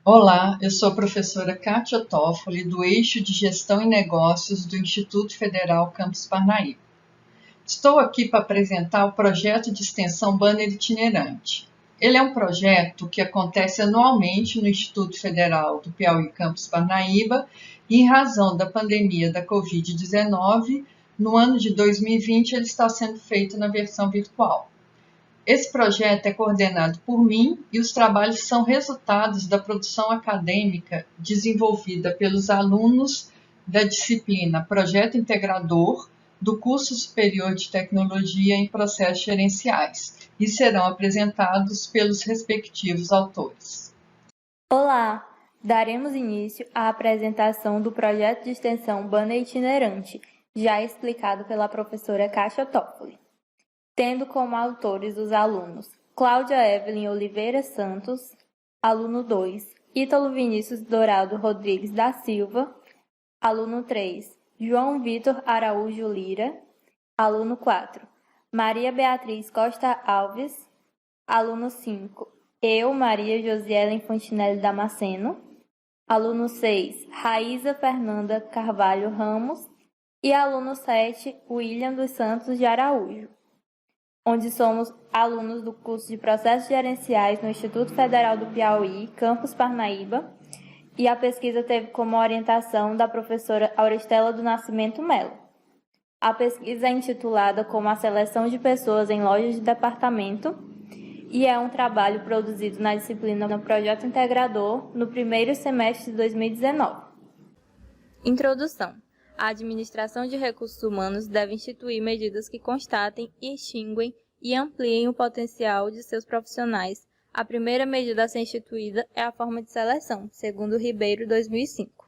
Olá, eu sou a professora Kátia Toffoli, do Eixo de Gestão e Negócios do Instituto Federal Campus Parnaíba. Estou aqui para apresentar o projeto de extensão Banner Itinerante. Ele é um projeto que acontece anualmente no Instituto Federal do Piauí Campus Parnaíba e, em razão da pandemia da Covid-19, no ano de 2020 ele está sendo feito na versão virtual. Esse projeto é coordenado por mim e os trabalhos são resultados da produção acadêmica desenvolvida pelos alunos da disciplina Projeto Integrador do Curso Superior de Tecnologia em Processos Gerenciais e serão apresentados pelos respectivos autores. Olá! Daremos início à apresentação do projeto de extensão Banner Itinerante, já explicado pela professora Kátia Toffoli, tendo como autores os alunos Cláudia Evelyn Oliveira Santos, aluno 2, Ítalo Vinícius Dourado Rodrigues da Silva, aluno 3, João Vitor Araújo Lira, aluno 4, Maria Beatriz Costa Alves, aluno 5, eu, Maria Josiela Fontinelli Damasceno, aluno 6, Raíza Fernanda Carvalho Ramos e aluno 7, William dos Santos de Araújo, onde somos alunos do curso de Processos Gerenciais no Instituto Federal do Piauí, Campus Parnaíba, e a pesquisa teve como orientação da professora Auristela do Nascimento Melo. A pesquisa é intitulada como a seleção de pessoas em lojas de departamento e é um trabalho produzido na disciplina no Projeto Integrador no primeiro semestre de 2019. Introdução. A administração de recursos humanos deve instituir medidas que constatem, extinguem e ampliem o potencial de seus profissionais. A primeira medida a ser instituída é a forma de seleção, segundo Ribeiro 2005.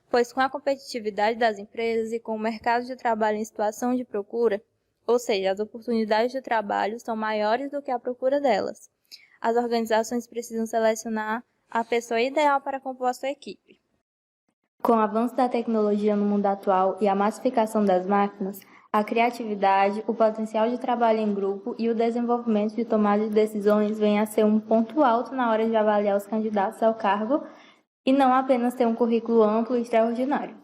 Pois com a competitividade das empresas e com o mercado de trabalho em situação de procura, ou seja, as oportunidades de trabalho são maiores do que a procura delas, as organizações precisam selecionar a pessoa ideal para compor a sua equipe. Com o avanço da tecnologia no mundo atual e a massificação das máquinas, a criatividade, o potencial de trabalho em grupo e o desenvolvimento de tomada de decisões vêm a ser um ponto alto na hora de avaliar os candidatos ao cargo e não apenas ter um currículo amplo e extraordinário.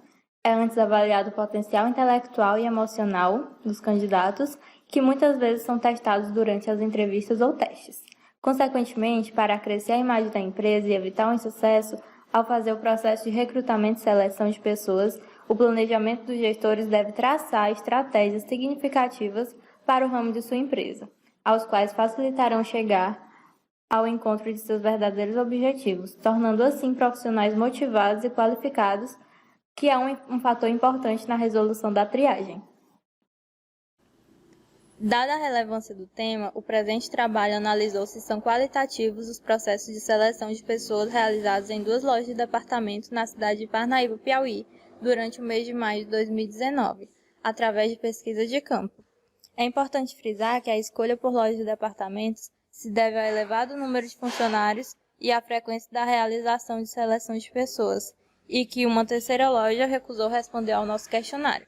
É antes avaliado o potencial intelectual e emocional dos candidatos, que muitas vezes são testados durante as entrevistas ou testes. Consequentemente, para acrescer a imagem da empresa e evitar um insucesso, ao fazer o processo de recrutamento e seleção de pessoas, o planejamento dos gestores deve traçar estratégias significativas para o ramo de sua empresa, aos quais facilitarão chegar ao encontro de seus verdadeiros objetivos, tornando assim profissionais motivados e qualificados, que é um fator importante na resolução da triagem. Dada a relevância do tema, o presente trabalho analisou se são qualitativos os processos de seleção de pessoas realizados em 2 lojas de departamento na cidade de Parnaíba, Piauí, durante o mês de maio de 2019, através de pesquisa de campo. É importante frisar que a escolha por lojas de departamentos se deve ao elevado número de funcionários e à frequência da realização de seleção de pessoas, e que uma terceira loja recusou responder ao nosso questionário.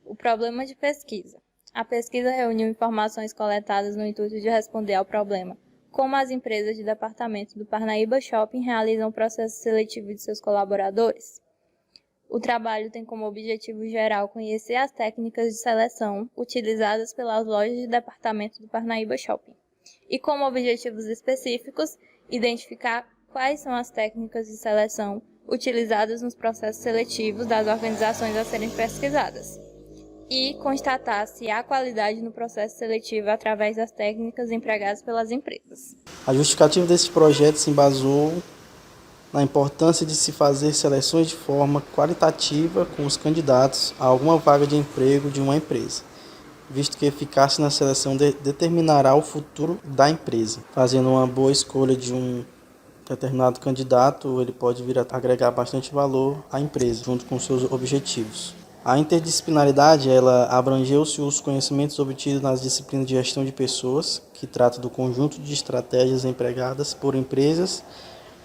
O problema de pesquisa. A pesquisa reuniu informações coletadas no intuito de responder ao problema: como as empresas de departamento do Parnaíba Shopping realizam o processo seletivo de seus colaboradores. O trabalho tem como objetivo geral conhecer as técnicas de seleção utilizadas pelas lojas de departamento do Parnaíba Shopping e, como objetivos específicos, identificar quais são as técnicas de seleção utilizadas nos processos seletivos das organizações a serem pesquisadas e constatar se há qualidade no processo seletivo através das técnicas empregadas pelas empresas. A justificativa desse projeto se embasou na importância de se fazer seleções de forma qualitativa com os candidatos a alguma vaga de emprego de uma empresa, visto que a eficácia na seleção determinará o futuro da empresa. Fazendo uma boa escolha de um determinado candidato, ele pode vir a agregar bastante valor à empresa, junto com seus objetivos. A interdisciplinaridade, ela abrangeu-se os conhecimentos obtidos nas disciplinas de gestão de pessoas, que trata do conjunto de estratégias empregadas por empresas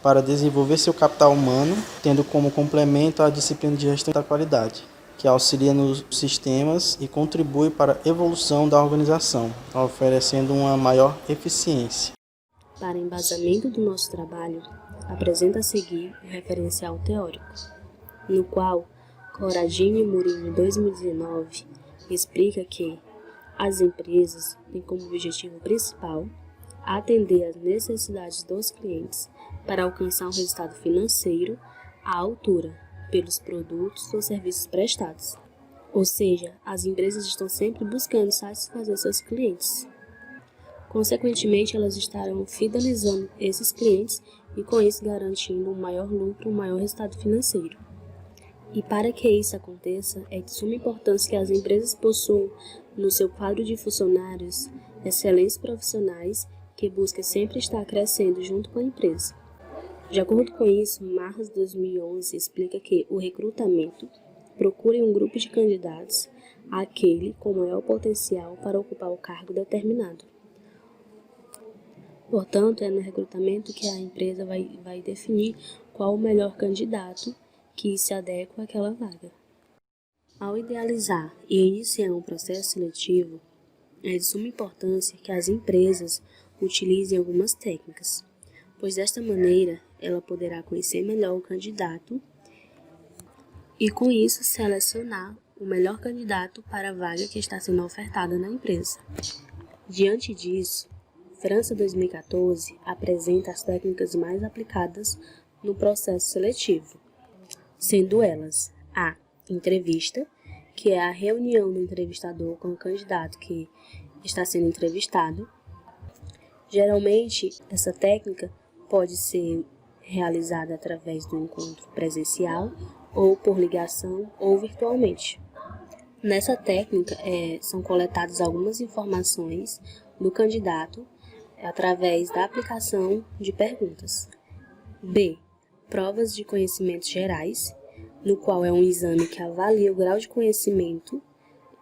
para desenvolver seu capital humano, tendo como complemento a disciplina de gestão da qualidade, que auxilia nos sistemas e contribui para a evolução da organização, oferecendo uma maior eficiência. Para embasamento do nosso trabalho, apresenta a seguir o referencial teórico, no qual Corradini e Murillo, em 2019, explica que as empresas têm como objetivo principal atender às necessidades dos clientes para alcançar um resultado financeiro à altura pelos produtos ou serviços prestados. Ou seja, as empresas estão sempre buscando satisfazer seus clientes. Consequentemente, elas estarão fidelizando esses clientes e com isso garantindo um maior lucro, um maior resultado financeiro. E para que isso aconteça, é de suma importância que as empresas possuam no seu quadro de funcionários excelentes profissionais que busquem sempre estar crescendo junto com a empresa. De acordo com isso, Marras 2011 explica que o recrutamento procura um grupo de candidatos aquele com maior potencial para ocupar o cargo determinado. Portanto, é no recrutamento que a empresa vai definir qual o melhor candidato que se adequa àquela vaga. Ao idealizar e iniciar um processo seletivo, é de suma importância que as empresas utilizem algumas técnicas, pois desta maneira ela poderá conhecer melhor o candidato e com isso selecionar o melhor candidato para a vaga que está sendo ofertada na empresa. Diante disso, França 2014 apresenta as técnicas mais aplicadas no processo seletivo, sendo elas a entrevista, que é a reunião do entrevistador com o candidato que está sendo entrevistado. Geralmente, essa técnica pode ser realizada através do encontro presencial, ou por ligação, ou virtualmente. Nessa técnica, são coletadas algumas informações do candidato através da aplicação de perguntas. B. Provas de conhecimentos gerais, no qual é um exame que avalia o grau de conhecimento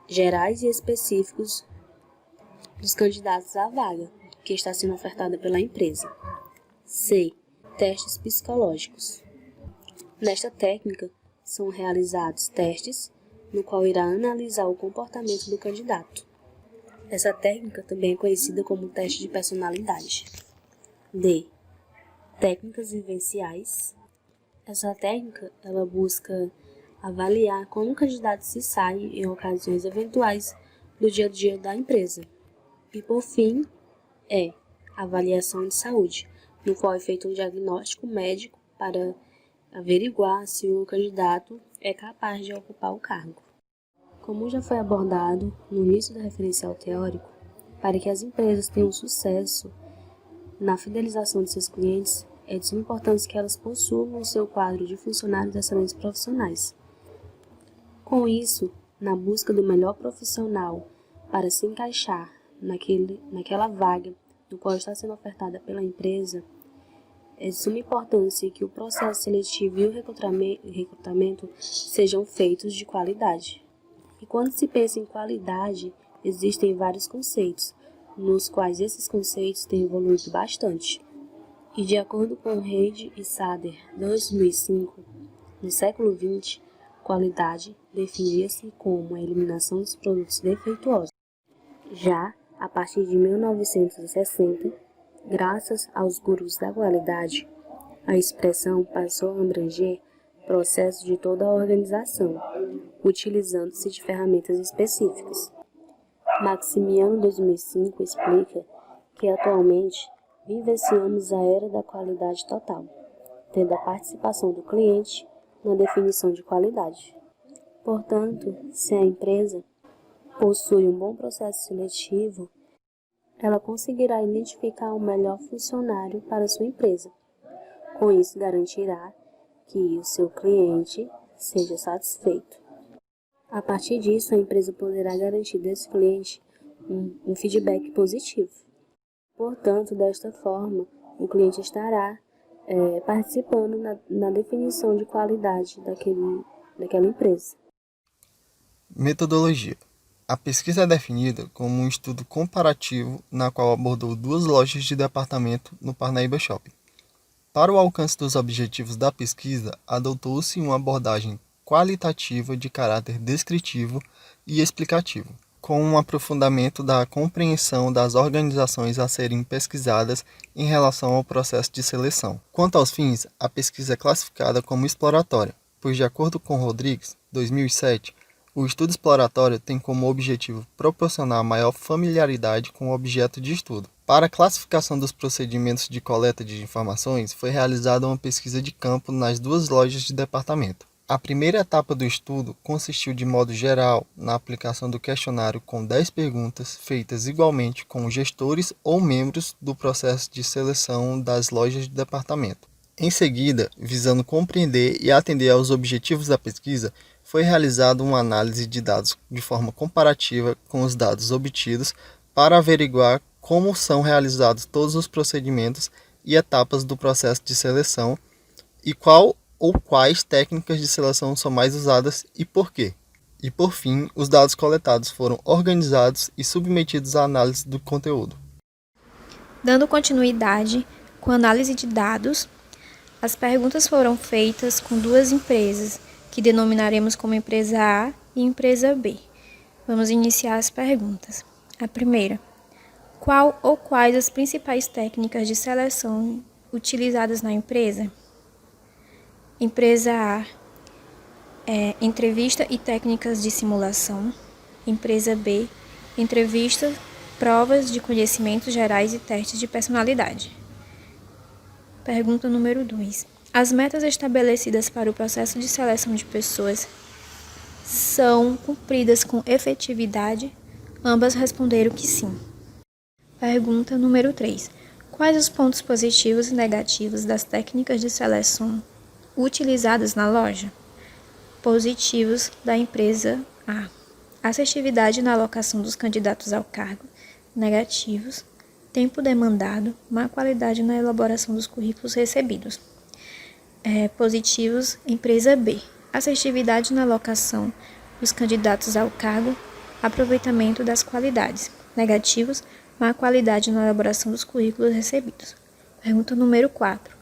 gerais e específicos dos candidatos à vaga que está sendo ofertada pela empresa. C. Testes psicológicos. Nesta técnica, são realizados testes no qual irá analisar o comportamento do candidato. Essa técnica também é conhecida como teste de personalidade. D. Técnicas vivenciais. Essa técnica ela busca avaliar como o candidato se sai em ocasiões eventuais do dia a dia da empresa. E por fim, avaliação de saúde, no qual é feito um diagnóstico médico para averiguar se o candidato é capaz de ocupar o cargo. Como já foi abordado no início do referencial teórico, para que as empresas tenham sucesso na fidelização de seus clientes, é de suma importância que elas possuam o seu quadro de funcionários excelentes profissionais. Com isso, na busca do melhor profissional para se encaixar naquela vaga do qual está sendo ofertada pela empresa, é de suma importância que o processo seletivo e o recrutamento sejam feitos de qualidade. E quando se pensa em qualidade, existem vários conceitos, nos quais esses conceitos têm evoluído bastante. E de acordo com Reid e Sader, 2005, no século XX, qualidade definia-se como a eliminação dos produtos defeituosos. Já a partir de 1960, graças aos gurus da qualidade, a expressão passou a abranger processos de toda a organização, utilizando-se de ferramentas específicas. Maximiano, 2005, explica que atualmente vivenciamos a era da qualidade total, tendo a participação do cliente na definição de qualidade. Portanto, se a empresa possui um bom processo seletivo, ela conseguirá identificar o melhor funcionário para sua empresa. Com isso, garantirá que o seu cliente seja satisfeito. A partir disso, a empresa poderá garantir desse cliente um feedback positivo. Portanto, desta forma, o cliente estará participando na definição de qualidade daquela empresa. Metodologia. A pesquisa é definida como um estudo comparativo na qual abordou 2 lojas de departamento no Parnaíba Shopping. Para o alcance dos objetivos da pesquisa, adotou-se uma abordagem qualitativa de caráter descritivo e explicativo, com um aprofundamento da compreensão das organizações a serem pesquisadas em relação ao processo de seleção. Quanto aos fins, a pesquisa é classificada como exploratória, pois, de acordo com Rodrigues, 2007, o estudo exploratório tem como objetivo proporcionar maior familiaridade com o objeto de estudo. Para a classificação dos procedimentos de coleta de informações, foi realizada uma pesquisa de campo nas duas lojas de departamento. A primeira etapa do estudo consistiu, de modo geral, na aplicação do questionário com 10 perguntas feitas igualmente com gestores ou membros do processo de seleção das lojas de departamento. Em seguida, visando compreender e atender aos objetivos da pesquisa, foi realizada uma análise de dados de forma comparativa com os dados obtidos para averiguar como são realizados todos os procedimentos e etapas do processo de seleção e qual ou quais técnicas de seleção são mais usadas e por quê. E por fim, os dados coletados foram organizados e submetidos à análise do conteúdo. Dando continuidade com a análise de dados, as perguntas foram feitas com duas empresas, que denominaremos como empresa A e empresa B. Vamos iniciar as perguntas. A primeira: qual ou quais as principais técnicas de seleção utilizadas na empresa? Empresa A, entrevista e técnicas de simulação. Empresa B, entrevista, provas de conhecimentos gerais e testes de personalidade. Pergunta número 2. As metas estabelecidas para o processo de seleção de pessoas são cumpridas com efetividade? Ambas responderam que sim. Pergunta número 3. Quais os pontos positivos e negativos das técnicas de seleção utilizadas na loja? Positivos da empresa A: assertividade na alocação dos candidatos ao cargo. Negativos: tempo demandado, má qualidade na elaboração dos currículos recebidos. Positivos, empresa B: assertividade na alocação dos candidatos ao cargo, aproveitamento das qualidades. Negativos: má qualidade na elaboração dos currículos recebidos. Pergunta número 4.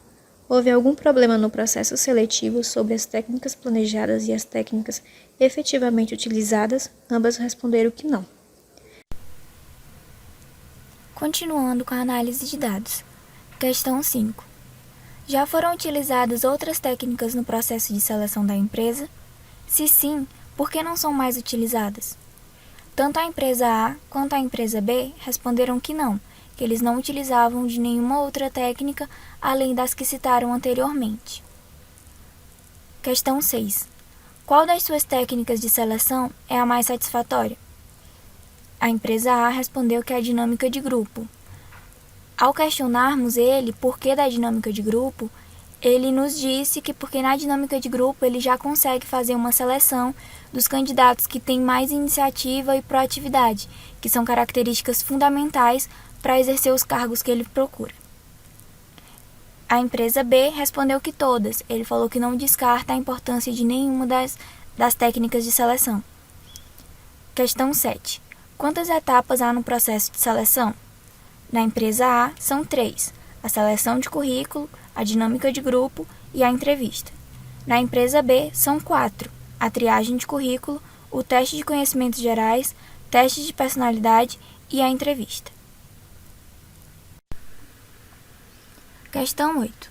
Houve algum problema no processo seletivo sobre as técnicas planejadas e as técnicas efetivamente utilizadas? Ambas responderam que não. Continuando com a análise de dados. Questão 5. Já foram utilizadas outras técnicas no processo de seleção da empresa? Se sim, por que não são mais utilizadas? Tanto a empresa A quanto a empresa B responderam que não, que eles não utilizavam de nenhuma outra técnica além das que citaram anteriormente. Questão 6. Qual das suas técnicas de seleção é a mais satisfatória? A empresa A respondeu que é a dinâmica de grupo. Ao questionarmos ele por que da dinâmica de grupo, ele nos disse que porque na dinâmica de grupo ele já consegue fazer uma seleção dos candidatos que têm mais iniciativa e proatividade, que são características fundamentais para exercer os cargos que ele procura. A empresa B respondeu que todas. Ele falou que não descarta a importância de nenhuma das técnicas de seleção. Questão 7. Quantas etapas há no processo de seleção? Na empresa A, são 3. A seleção de currículo, a dinâmica de grupo e a entrevista. Na empresa B, são 4. A triagem de currículo, o teste de conhecimentos gerais, teste de personalidade e a entrevista. Questão 8.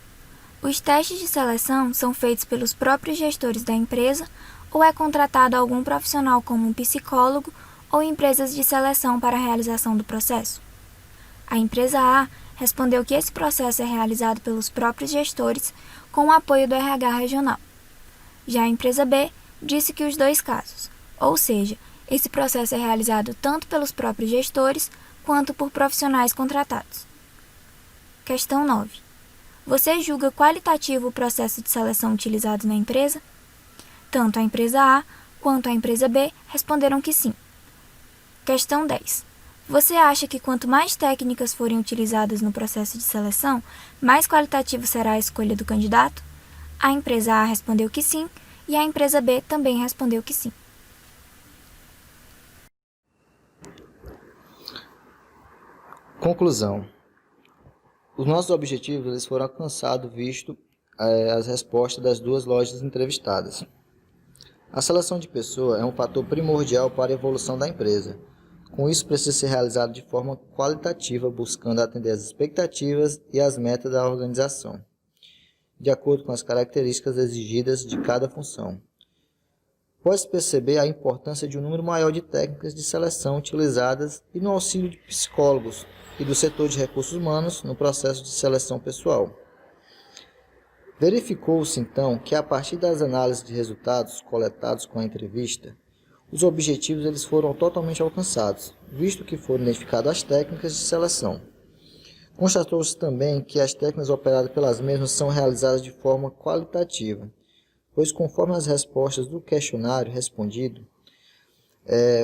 Os testes de seleção são feitos pelos próprios gestores da empresa ou é contratado algum profissional como um psicólogo ou empresas de seleção para a realização do processo? A empresa A respondeu que esse processo é realizado pelos próprios gestores com o apoio do RH regional. Já a empresa B disse que os dois casos, ou seja, esse processo é realizado tanto pelos próprios gestores quanto por profissionais contratados. Questão 9. Você julga qualitativo o processo de seleção utilizado na empresa? Tanto a empresa A quanto a empresa B responderam que sim. Questão 10. Você acha que quanto mais técnicas forem utilizadas no processo de seleção, mais qualitativo será a escolha do candidato? A empresa A respondeu que sim e a empresa B também respondeu que sim. Conclusão. Os nossos objetivos eles foram alcançados visto as respostas das duas lojas entrevistadas. A seleção de pessoa é um fator primordial para a evolução da empresa, Com isso, precisa ser realizado de forma qualitativa, buscando atender às expectativas e às metas da organização, de acordo com as características exigidas de cada função. Pode-se perceber a importância de um número maior de técnicas de seleção utilizadas e no auxílio de psicólogos e do setor de recursos humanos no processo de seleção pessoal. Verificou-se, então, que a partir das análises de resultados coletados com a entrevista, os objetivos eles foram totalmente alcançados, visto que foram identificadas as técnicas de seleção. Constatou-se também que as técnicas operadas pelas mesmas são realizadas de forma qualitativa, pois conforme as respostas do questionário respondido,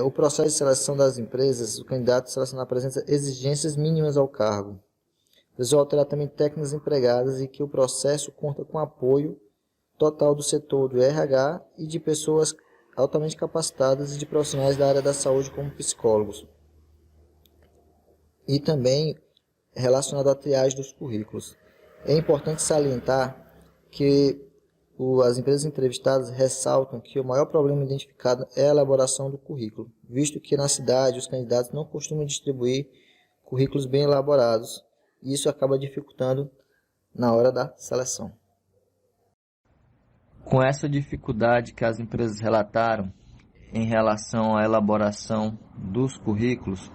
o processo de seleção das empresas, o candidato selecionado apresenta exigências mínimas ao cargo. Precisou alterar também técnicas empregadas e que o processo conta com apoio total do setor do RH e de pessoas altamente capacitadas e de profissionais da área da saúde como psicólogos. E também relacionado à triagem dos currículos. É importante salientar que as empresas entrevistadas ressaltam que o maior problema identificado é a elaboração do currículo, visto que na cidade os candidatos não costumam distribuir currículos bem elaborados, e isso acaba dificultando na hora da seleção. Com essa dificuldade que as empresas relataram em relação à elaboração dos currículos,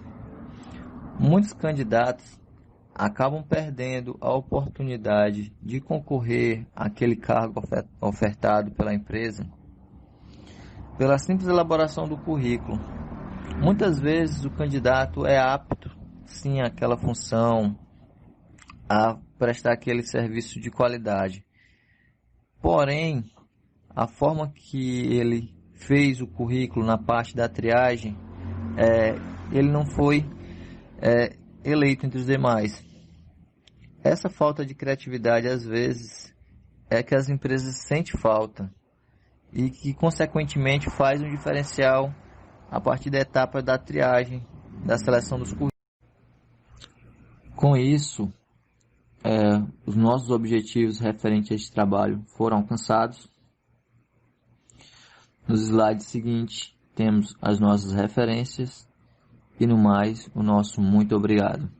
muitos candidatos acabam perdendo a oportunidade de concorrer àquele cargo ofertado pela empresa pela simples elaboração do currículo. Muitas vezes o candidato é apto, sim, àquela função, a prestar aquele serviço de qualidade. Porém, a forma que ele fez o currículo na parte da triagem, ele não foi eleito entre os demais. Essa falta de criatividade, às vezes, é que as empresas sentem falta e que, consequentemente, faz um diferencial a partir da etapa da triagem, da seleção dos currículos. Com isso, os nossos objetivos referentes a este trabalho foram alcançados. Nos slides seguintes, temos as nossas referências e, no mais, o nosso muito obrigado.